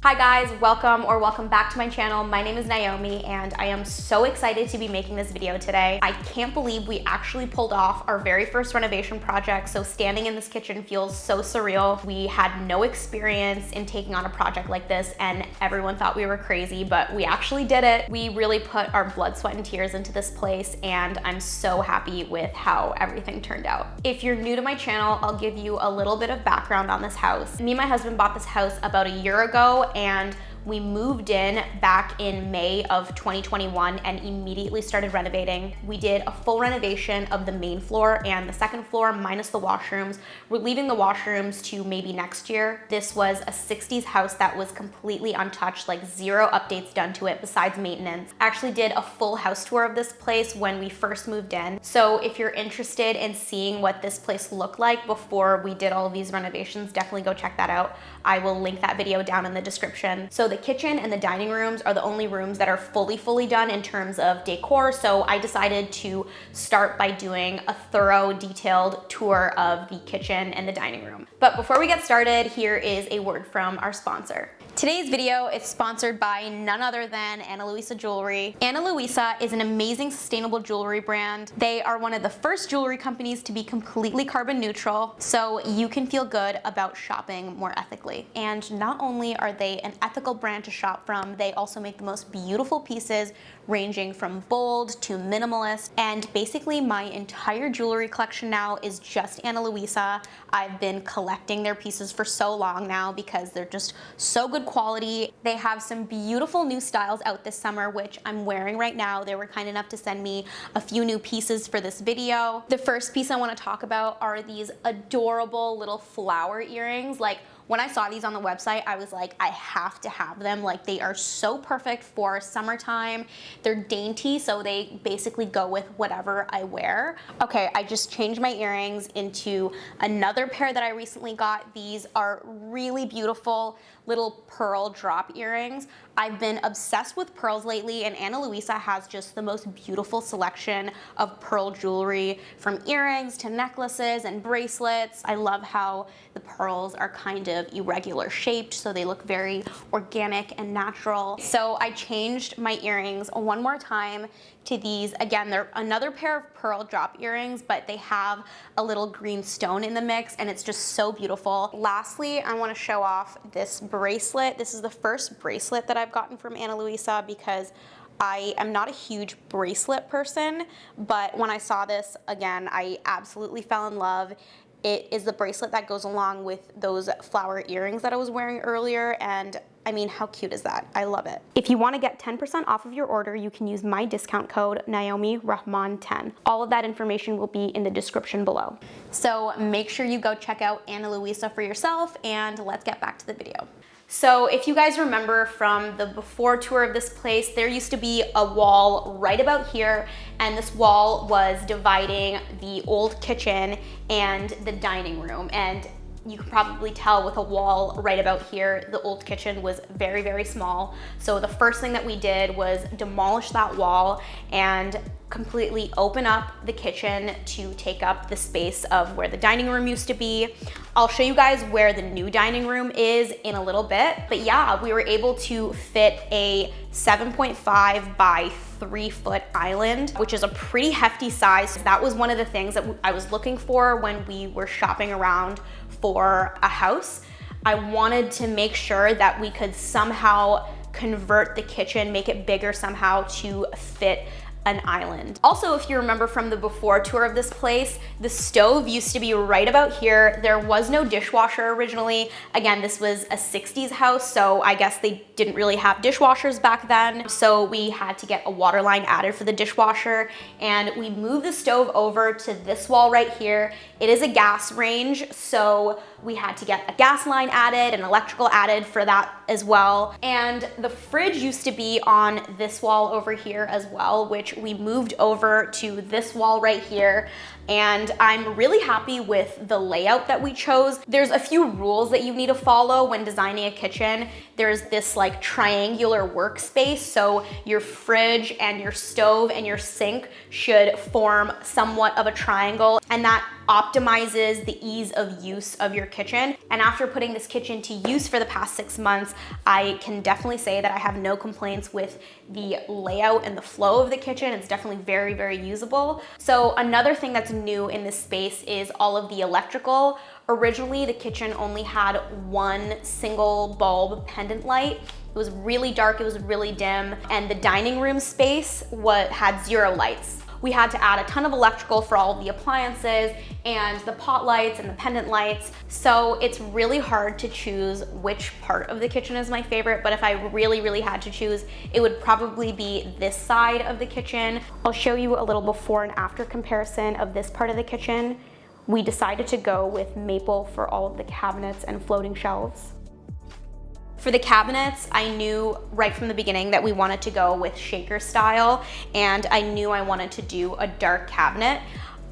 Hi guys, welcome back to my channel. My name is Naomi and I am so excited to be making this video today. I can't believe we actually pulled off our very first renovation project, so standing in this kitchen feels so surreal. We had no experience in taking on a project like this and everyone thought we were crazy, but we actually did it. We really put our blood, sweat, and tears into this place and I'm so happy with how everything turned out. If you're new to my channel, I'll give you a little bit of background on this house. Me and my husband bought this house about a year ago and we moved in back in May of 2021 and immediately started renovating. We did a full renovation of the main floor and the second floor minus the washrooms. We're leaving the washrooms to maybe next year. This was a 60s house that was completely untouched, like zero updates done to it besides maintenance. I actually did a full house tour of this place when we first moved in. So if you're interested in seeing what this place looked like before we did all of these renovations, definitely go check that out. I will link that video down in the description. So the kitchen and the dining rooms are the only rooms that are fully done in terms of decor. So I decided to start by doing a thorough, detailed tour of the kitchen and the dining room. But before we get started, here is a word from our sponsor. Today's video is sponsored by none other than Ana Luisa Jewelry. Ana Luisa is an amazing sustainable jewelry brand. They are one of the first jewelry companies to be completely carbon neutral, so you can feel good about shopping more ethically. And not only are they an ethical brand to shop from, they also make the most beautiful pieces ranging from bold to minimalist. And basically my entire jewelry collection now is just Ana Luisa. I've been collecting their pieces for so long now because they're just so good quality. They have some beautiful new styles out this summer, which I'm wearing right now. They were kind enough to send me a few new pieces for this video. The first piece I want to talk about are these adorable little flower earrings. Like, when I saw these on the website, I was like, I have to have them. Like, they are so perfect for summertime. They're dainty, so they basically go with whatever I wear. Okay, I just changed my earrings into another pair that I recently got. These are really beautiful little pearl drop earrings. I've been obsessed with pearls lately, and Ana Luisa has just the most beautiful selection of pearl jewelry, from earrings to necklaces and bracelets. I love how the pearls are kind of irregular shaped, so they look very organic and natural. So I changed my earrings one more time to these. Again, they're another pair of pearl drop earrings, but they have a little green stone in the mix and it's just so beautiful. Lastly, I want to show off this bracelet. This is the first bracelet that I've gotten from Ana Luisa because I am not a huge bracelet person, but when I saw this, again, I absolutely fell in love. It is the bracelet that goes along with those flower earrings that I was wearing earlier, and I mean, how cute is that? I love it. If you want to get 10% off of your order, you can use my discount code Naomee Rahman 10. All of that information will be in the description below. So make sure you go check out Ana Luisa for yourself, and let's get back to the video. So if you guys remember from the before tour of this place, there used to be a wall right about here, and this wall was dividing the old kitchen and the dining room. And you can probably tell with a wall right about here, the old kitchen was very small. So the first thing that we did was demolish that wall and completely open up the kitchen to take up the space of where the dining room used to be. I'll show you guys where the new dining room is in a little bit. But yeah, we were able to fit a 7.5 by 3 foot island, which is a pretty hefty size. That was one of the things that I was looking for when we were shopping around for a house. I wanted to make sure that we could somehow convert the kitchen, make it bigger somehow to fit an island. Also, if you remember from the before tour of this place, the stove used to be right about here. There was no dishwasher originally. Again, this was a 60s house, so I guess they didn't really have dishwashers back then. So we had to get a water line added for the dishwasher, and we moved the stove over to this wall right here. It is a gas range, so we had to get a gas line added and electrical added for that as well. And the fridge used to be on this wall over here as well, which we moved over to this wall right here. and I'm really happy with the layout that we chose. There's a few rules that you need to follow when designing a kitchen. There's this like triangular workspace, so your fridge and your stove and your sink should form somewhat of a triangle, and that optimizes the ease of use of your kitchen. And after putting this kitchen to use for the past 6 months, I can definitely say that I have no complaints with the layout and the flow of the kitchen. It's definitely very, very usable. So another thing that's new in this space is all of the electrical. Originally, the kitchen only had one single bulb pendant light. It was really dark, it was really dim, and the dining room space had 0 lights. We had to add a ton of electrical for all of the appliances and the pot lights and the pendant lights. So it's really hard to choose which part of the kitchen is my favorite, but if I really, really had to choose, it would probably be this side of the kitchen. I'll show you a little before and after comparison of this part of the kitchen. We decided to go with maple for all of the cabinets and floating shelves. For the cabinets, I knew right from the beginning that we wanted to go with shaker style, and I knew I wanted to do a dark cabinet.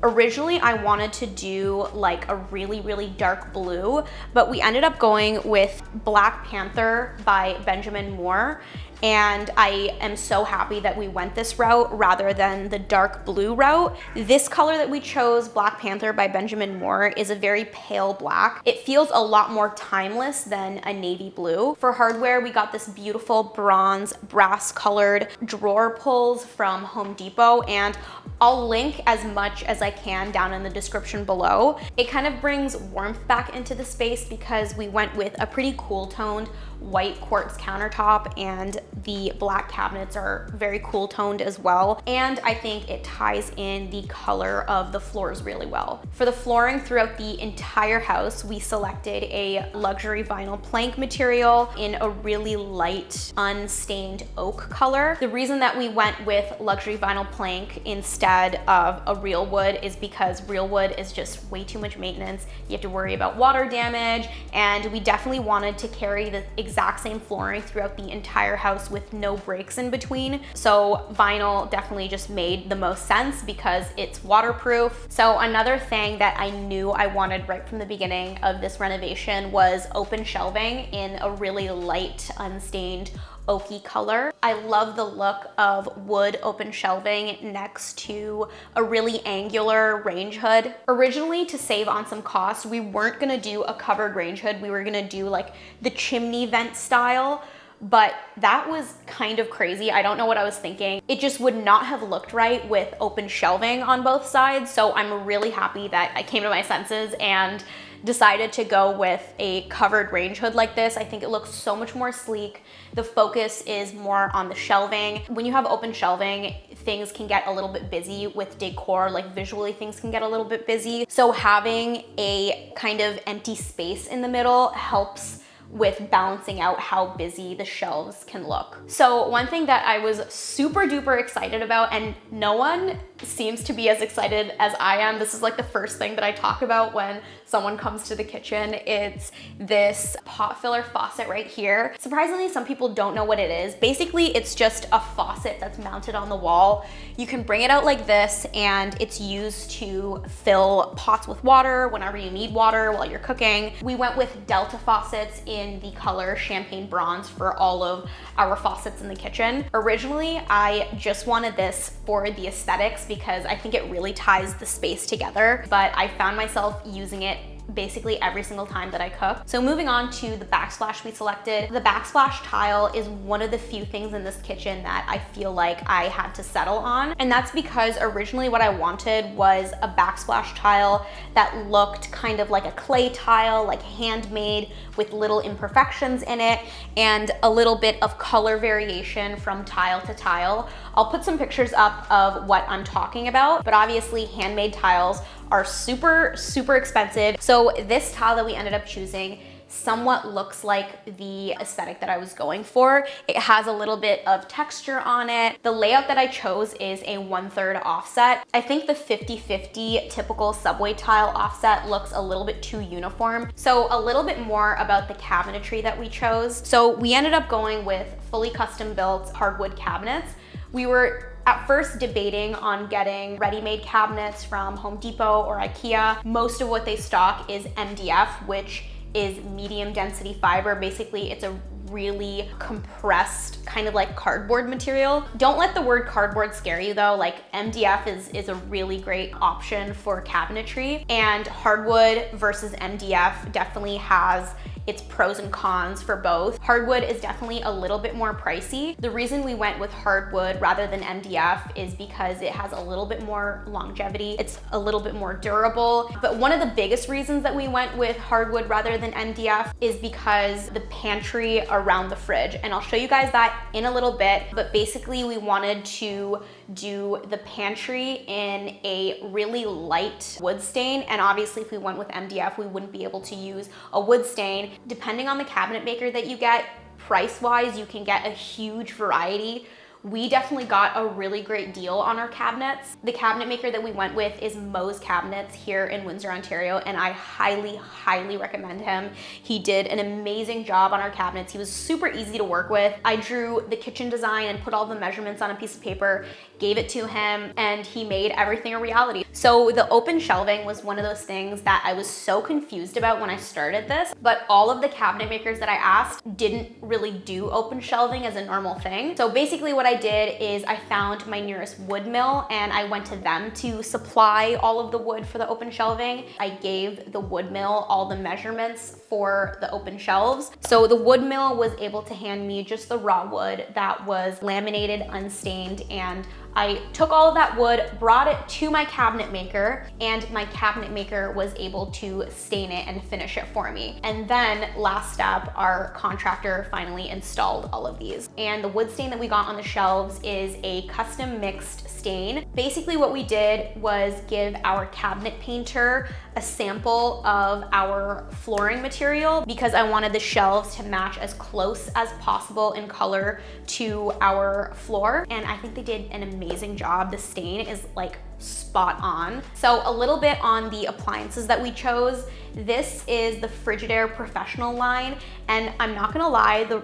Originally, I wanted to do like a really, really dark blue, but we ended up going with Black Panther by Benjamin Moore. And I am so happy that we went this route rather than the dark blue route. This color that we chose, Black Panther by Benjamin Moore, is a very pale black. It feels a lot more timeless than a navy blue. For hardware, we got this beautiful bronze brass colored drawer pulls from Home Depot, and I'll link as much as I can down in the description below. It kind of brings warmth back into the space because we went with a pretty cool toned white quartz countertop, and the black cabinets are very cool toned as well. And I think it ties in the color of the floors really well. For the flooring throughout the entire house, we selected a luxury vinyl plank material in a really light, unstained oak color. The reason that we went with luxury vinyl plank instead of a real wood is because real wood is just way too much maintenance. You have to worry about water damage, and we definitely wanted to carry the exact same flooring throughout the entire house with no breaks in between. So vinyl definitely just made the most sense because it's waterproof. So another thing that I knew I wanted right from the beginning of this renovation was open shelving in a really light, unstained oaky color. I love the look of wood open shelving next to a really angular range hood. Originally, to save on some cost, we weren't gonna do a covered range hood. We were gonna do like the chimney vent style, but that was kind of crazy. I don't know what I was thinking. It just would not have looked right with open shelving on both sides. So I'm really happy that I came to my senses and decided to go with a covered range hood like this. I think it looks so much more sleek. The focus is more on the shelving. When you have open shelving, things can get a little bit busy with decor, like visually things can get a little bit busy. So having a kind of empty space in the middle helps with balancing out how busy the shelves can look. So one thing that I was super duper excited about, and no one seems to be as excited as I am, this is like the first thing that I talk about when someone comes to the kitchen, it's this pot filler faucet right here. Surprisingly, some people don't know what it is. Basically, it's just a faucet that's mounted on the wall. You can bring it out like this, and it's used to fill pots with water whenever you need water while you're cooking. We went with Delta faucets in the color champagne bronze for all of our faucets in the kitchen. Originally, I just wanted this for the aesthetics because I think it really ties the space together, but I found myself using it basically every single time that I cook. So moving on to the backsplash we selected. The backsplash tile is one of the few things in this kitchen that I feel like I had to settle on. And that's because originally what I wanted was a backsplash tile that looked kind of like a clay tile, like handmade with little imperfections in it and a little bit of color variation from tile to tile. I'll put some pictures up of what I'm talking about, but obviously handmade tiles are super, super expensive. So this tile that we ended up choosing somewhat looks like the aesthetic that I was going for. It has a little bit of texture on it. The layout that I chose is a 1/3 offset. I think the 50-50 typical subway tile offset looks a little bit too uniform. So a little bit more about the cabinetry that we chose. So we ended up going with fully custom built hardwood cabinets. We were at first debating on getting ready-made cabinets from Home Depot or IKEA. Most of what they stock is MDF, which is medium density fiber. Basically, it's a really compressed kind of like cardboard material. Don't let the word cardboard scare you though. Like MDF is a really great option for cabinetry, and hardwood versus MDF definitely has its pros and cons for both. Hardwood is definitely a little bit more pricey. The reason we went with hardwood rather than MDF is because it has a little bit more longevity. It's a little bit more durable. But one of the biggest reasons that we went with hardwood rather than MDF is because the pantry around the fridge. And I'll show you guys that in a little bit. But basically we wanted to do the pantry in a really light wood stain. And obviously if we went with MDF, we wouldn't be able to use a wood stain. Depending on the cabinet maker that you get, price-wise, you can get a huge variety. We definitely got a really great deal on our cabinets. The cabinet maker that we went with is Moe's Cabinets here in Windsor, Ontario, and I highly, highly recommend him. He did an amazing job on our cabinets. He was super easy to work with. I drew the kitchen design and put all the measurements on a piece of paper, gave it to him, and he made everything a reality. So the open shelving was one of those things that I was so confused about when I started this, but all of the cabinet makers that I asked didn't really do open shelving as a normal thing. So basically what I did is I found my nearest wood mill and I went to them to supply all of the wood for the open shelving. I gave the wood mill all the measurements for the open shelves. So the wood mill was able to hand me just the raw wood that was laminated, unstained, and I took all of that wood, brought it to my cabinet maker, and my cabinet maker was able to stain it and finish it for me. And then last step, our contractor finally installed all of these. And the wood stain that we got on the shelves is a custom mixed stain. Basically what we did was give our cabinet painter a sample of our flooring material because I wanted the shelves to match as close as possible in color to our floor. And I think they did an amazing job. The stain is like spot on. So a little bit on the appliances that we chose. This is the Frigidaire Professional line. And I'm not gonna lie, the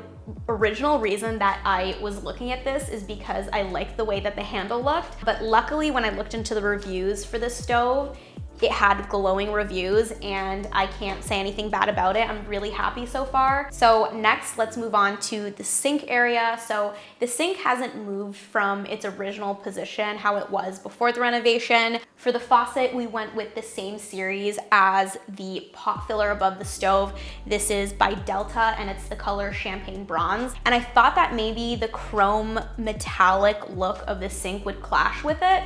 original reason that I was looking at this is because I liked the way that the handle looked. But luckily when I looked into the reviews for this stove, it had glowing reviews and I can't say anything bad about it. I'm really happy so far. So next, let's move on to the sink area. So the sink hasn't moved from its original position, how it was before the renovation. For the faucet, we went with the same series as the pot filler above the stove. This is by Delta and it's the color Champagne Bronze. And I thought that maybe the chrome metallic look of the sink would clash with it.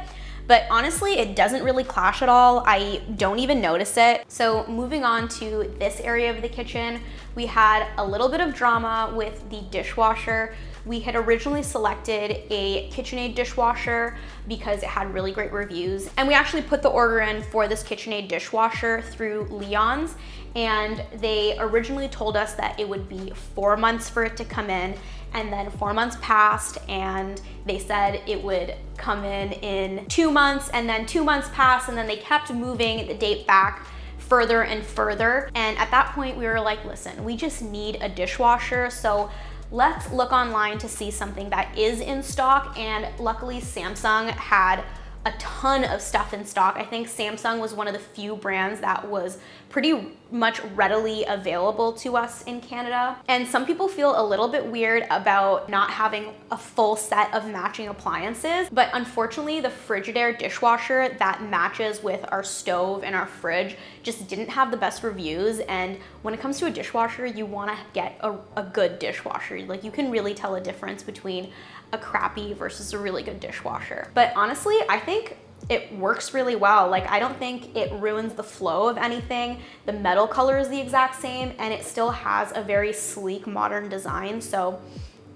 But honestly, it doesn't really clash at all. I don't even notice it. So moving on to this area of the kitchen, we had a little bit of drama with the dishwasher. We had originally selected a KitchenAid dishwasher because it had really great reviews. And we actually put the order in for this KitchenAid dishwasher through Leon's. And they originally told us that it would be 4 months for it to come in. And then 4 months passed and they said it would come in 2 months, and then 2 months passed, and then they kept moving the date back further and further. And at that point we were like, listen, we just need a dishwasher. So let's look online to see something that is in stock. And luckily Samsung had a ton of stuff in stock. I think Samsung was one of the few brands that was pretty much readily available to us in Canada. And some people feel a little bit weird about not having a full set of matching appliances, but unfortunately the Frigidaire dishwasher that matches with our stove and our fridge just didn't have the best reviews. And when it comes to a dishwasher, you wanna get a good dishwasher. Like, you can really tell a difference between a crappy versus a really good dishwasher. But honestly, I think it works really well. Like, I don't think it ruins the flow of anything. The metal color is the exact same and it still has a very sleek modern design. So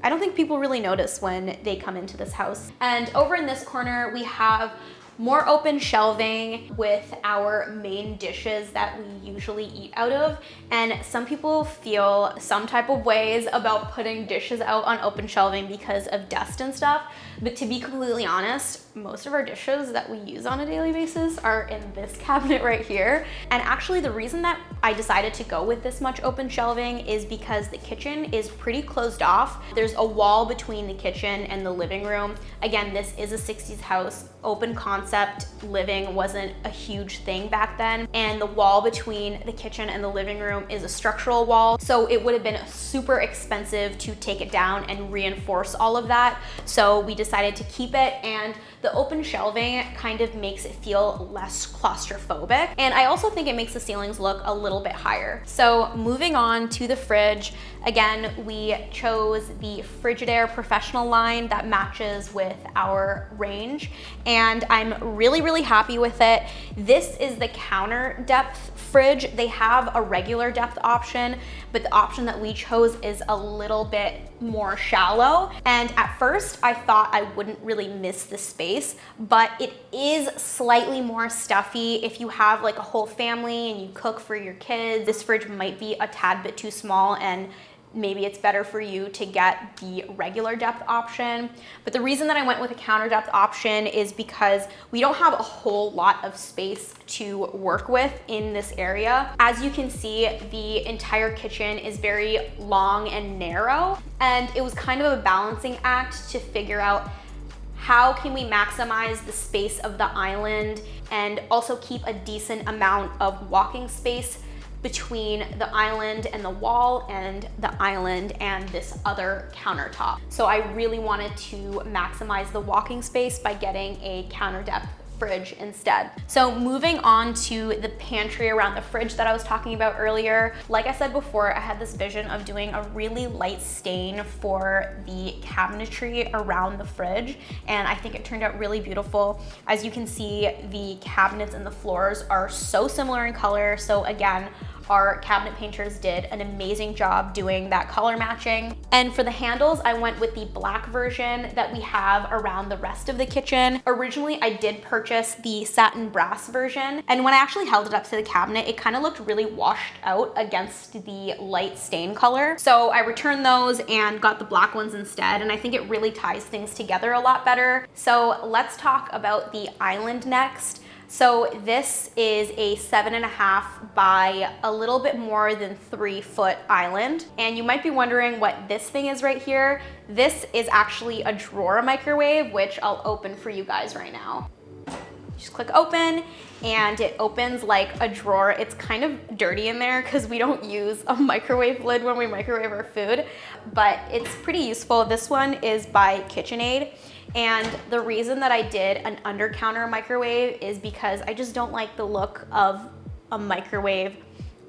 I don't think people really notice when they come into this house. And over in this corner, we have more open shelving with our main dishes that we usually eat out of. And some people feel some type of ways about putting dishes out on open shelving because of dust and stuff. But to be completely honest, most of our dishes that we use on a daily basis are in this cabinet right here. And actually the reason that I decided to go with this much open shelving is because the kitchen is pretty closed off. There's a wall between the kitchen and the living room. Again, this is a 60s house. Open concept living wasn't a huge thing back then. And the wall between the kitchen and the living room is a structural wall. So it would have been super expensive to take it down and reinforce all of that. So we decided to keep it, and the open shelving kind of makes it feel less claustrophobic. And I also think it makes the ceilings look a little bit higher. So moving on to the fridge, again, we chose the Frigidaire Professional line that matches with our range, and I'm really, really happy with it. This is the counter depth fridge. They have a regular depth option, but the option that we chose is a little bit more shallow. And at first I thought I wouldn't really miss the space, but it is slightly more stuffy. If you have like a whole family and you cook for your kids, this fridge might be a tad bit too small, and maybe it's better for you to get the regular depth option. But the reason that I went with a counter depth option is because we don't have a whole lot of space to work with in this area. As you can see, the entire kitchen is very long and narrow, and it was kind of a balancing act to figure out how can we maximize the space of the island and also keep a decent amount of walking space between the island and the wall and the island and this other countertop. So I really wanted to maximize the walking space by getting a counter depth fridge instead. So moving on to the pantry around the fridge that I was talking about earlier. Like I said before, I had this vision of doing a really light stain for the cabinetry around the fridge, and I think it turned out really beautiful. As you can see, the cabinets and the floors are so similar in color. So again, our cabinet painters did an amazing job doing that color matching. And for the handles, I went with the black version that we have around the rest of the kitchen. Originally, I did purchase the satin brass version, and when I actually held it up to the cabinet, it kind of looked really washed out against the light stain color. So I returned those and got the black ones instead, and I think it really ties things together a lot better. So let's talk about the island next. So this is a 7.5 by a little bit more than 3 foot island. And you might be wondering what this thing is right here. This is actually a drawer microwave, which I'll open for you guys right now. Just click open and it opens like a drawer. It's kind of dirty in there because we don't use a microwave lid when we microwave our food, but it's pretty useful. This one is by KitchenAid. And the reason that I did an under counter microwave is because I just don't like the look of a microwave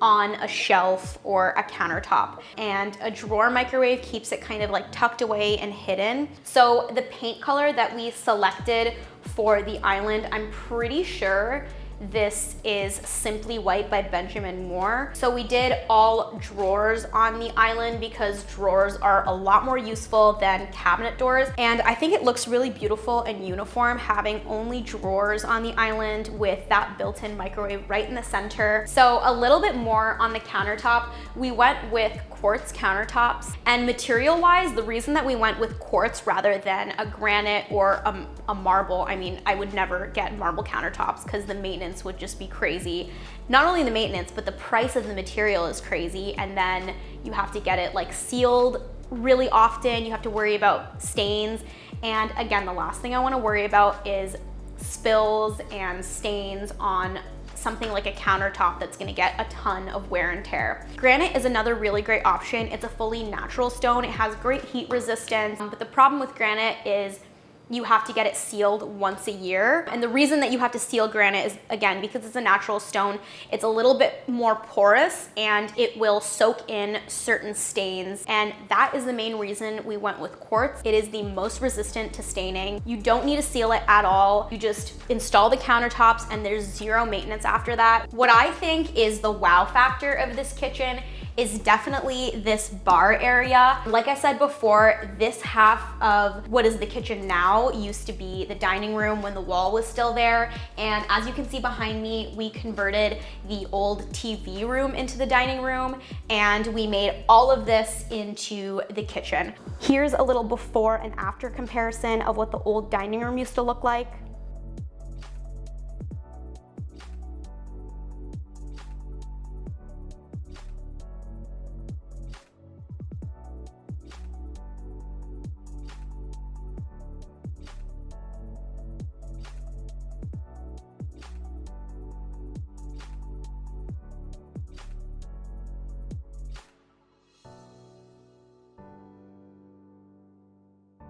on a shelf or a countertop. And a drawer microwave keeps it kind of like tucked away and hidden. So the paint color that we selected for the island, I'm pretty sure this is Simply White by Benjamin Moore. So we did all drawers on the island because drawers are a lot more useful than cabinet doors. And I think it looks really beautiful and uniform having only drawers on the island with that built-in microwave right in the center. So a little bit more on the countertop, we went with quartz countertops. And material-wise, the reason that we went with quartz rather than a granite or a marble, I mean, I would never get marble countertops because the maintenance would just be crazy. Not only the maintenance, but the price of the material is crazy. And then you have to get it like sealed really often. You have to worry about stains. And again, the last thing I want to worry about is spills and stains on something like a countertop that's going to get a ton of wear and tear. Granite is another really great option. It's a fully natural stone. It has great heat resistance, but the problem with granite is you have to get it sealed once a year. And the reason that you have to seal granite is, again, because it's a natural stone, it's a little bit more porous and it will soak in certain stains. And that is the main reason we went with quartz. It is the most resistant to staining. You don't need to seal it at all. You just install the countertops and there's zero maintenance after that. What I think is the wow factor of this kitchen is definitely this bar area. Like I said before, this half of what is the kitchen now used to be the dining room when the wall was still there. And as you can see behind me, we converted the old TV room into the dining room, and we made all of this into the kitchen. Here's a little before and after comparison of what the old dining room used to look like.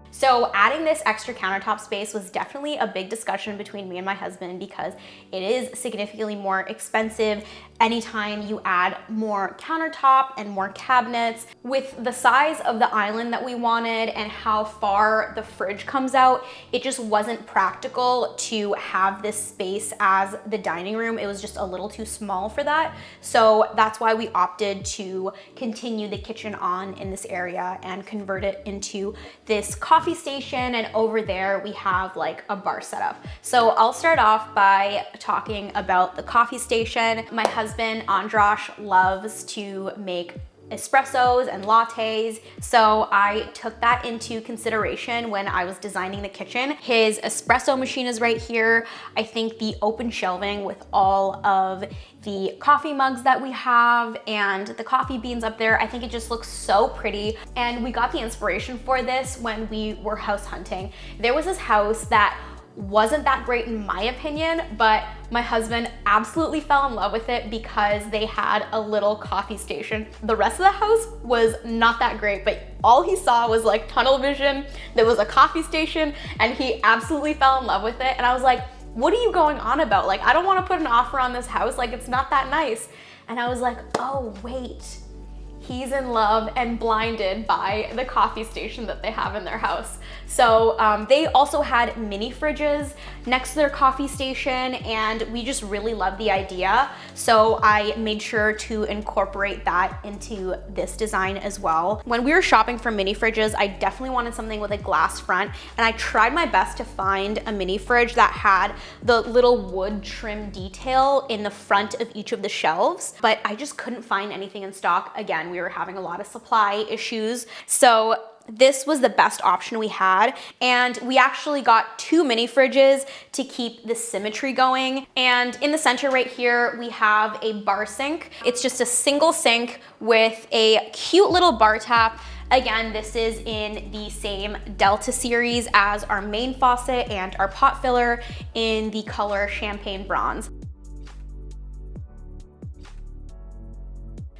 So adding this extra countertop space was definitely a big discussion between me and my husband because it is significantly more expensive anytime you add more countertop and more cabinets. With the size of the island that we wanted and how far the fridge comes out, it just wasn't practical to have this space as the dining room. It was just a little too small for that. So that's why we opted to continue the kitchen on in this area and convert it into this coffee station, and over there we have like a bar setup. So I'll start off by talking about the coffee station. My husband Androsh loves to make espressos and lattes, so I took that into consideration when I was designing the kitchen. His espresso machine is right here. I think the open shelving with all of the coffee mugs that we have and the coffee beans up there, I think it just looks so pretty. And we got the inspiration for this when we were house hunting. There was this house that wasn't that great in my opinion, but my husband absolutely fell in love with it because they had a little coffee station. The rest of the house was not that great, but all he saw was like tunnel vision. There was a coffee station and he absolutely fell in love with it. And I was like, what are you going on about? Like, I don't want to put an offer on this house. Like, it's not that nice. And I was like, oh, wait. He's in love and blinded by the coffee station that they have in their house. So they also had mini fridges next to their coffee station, and we just really loved the idea. So I made sure to incorporate that into this design as well. When we were shopping for mini fridges, I definitely wanted something with a glass front, and I tried my best to find a mini fridge that had the little wood trim detail in the front of each of the shelves, but I just couldn't find anything in stock. Again, we were having a lot of supply issues. So this was the best option we had, and we actually got 2 mini fridges to keep the symmetry going. And in the center right here, we have a bar sink. It's just a single sink with a cute little bar tap. Again, this is in the same Delta series as our main faucet and our pot filler in the color Champagne Bronze.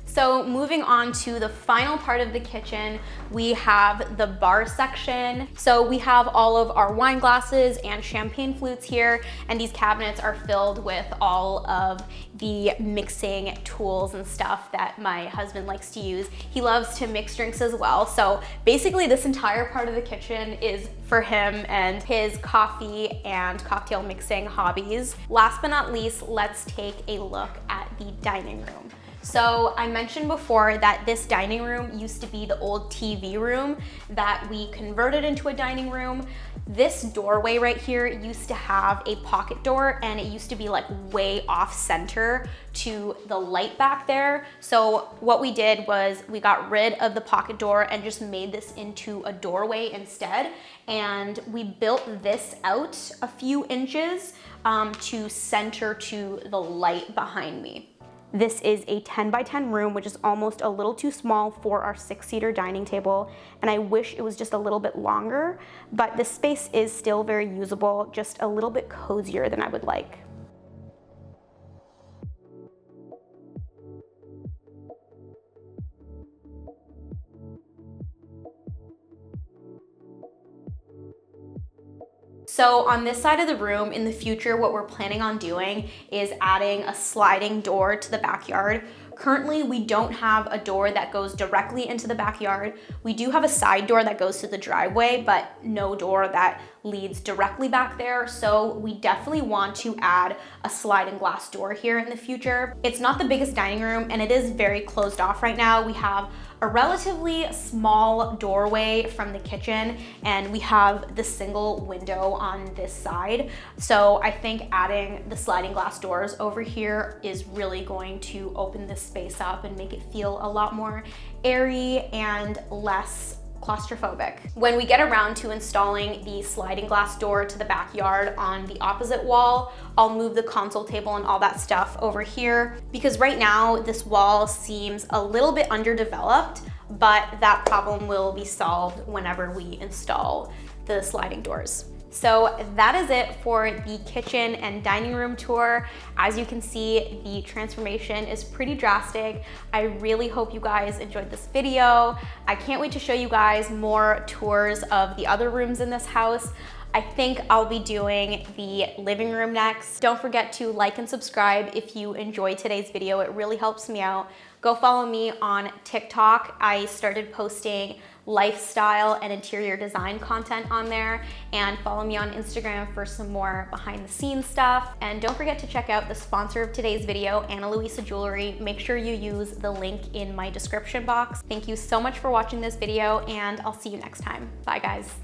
So moving on to the final part of the kitchen, we have the bar section. So we have all of our wine glasses and champagne flutes here, and these cabinets are filled with all of the mixing tools and stuff that my husband likes to use. He loves to mix drinks as well. So basically this entire part of the kitchen is for him and his coffee and cocktail mixing hobbies. Last but not least, let's take a look at the dining room. So I mentioned before that this dining room used to be the old TV room that we converted into a dining room. This doorway right here used to have a pocket door, and it used to be like way off center to the light back there. So what we did was we got rid of the pocket door and just made this into a doorway instead. And we built this out a few inches to center to the light behind me. This is a 10 by 10 room, which is almost a little too small for our 6-seater dining table. And I wish it was just a little bit longer, but the space is still very usable, just a little bit cozier than I would like. So on this side of the room, in the future, what we're planning on doing is adding a sliding door to the backyard. Currently, we don't have a door that goes directly into the backyard. We do have a side door that goes to the driveway, but no door that leads directly back there. So we definitely want to add a sliding glass door here in the future. It's not the biggest dining room and it is very closed off right now. We have a relatively small doorway from the kitchen and we have the single window on this side. So I think adding the sliding glass doors over here is really going to open this space up and make it feel a lot more airy and less claustrophobic. When we get around to installing the sliding glass door to the backyard on the opposite wall, I'll move the console table and all that stuff over here because right now this wall seems a little bit underdeveloped, but that problem will be solved whenever we install the sliding doors. So that is it for the kitchen and dining room tour. As you can see, the transformation is pretty drastic. I really hope you guys enjoyed this video. I can't wait to show you guys more tours of the other rooms in this house. I think I'll be doing the living room next. Don't forget to like and subscribe if you enjoyed today's video. It really helps me out. Go follow me on TikTok. I started posting lifestyle and interior design content on there, and follow me on Instagram for some more behind the scenes stuff. And don't forget to check out the sponsor of today's video, Ana Luisa Jewelry. Make sure you use the link in my description box. Thank you so much for watching this video and I'll see you next time. Bye guys.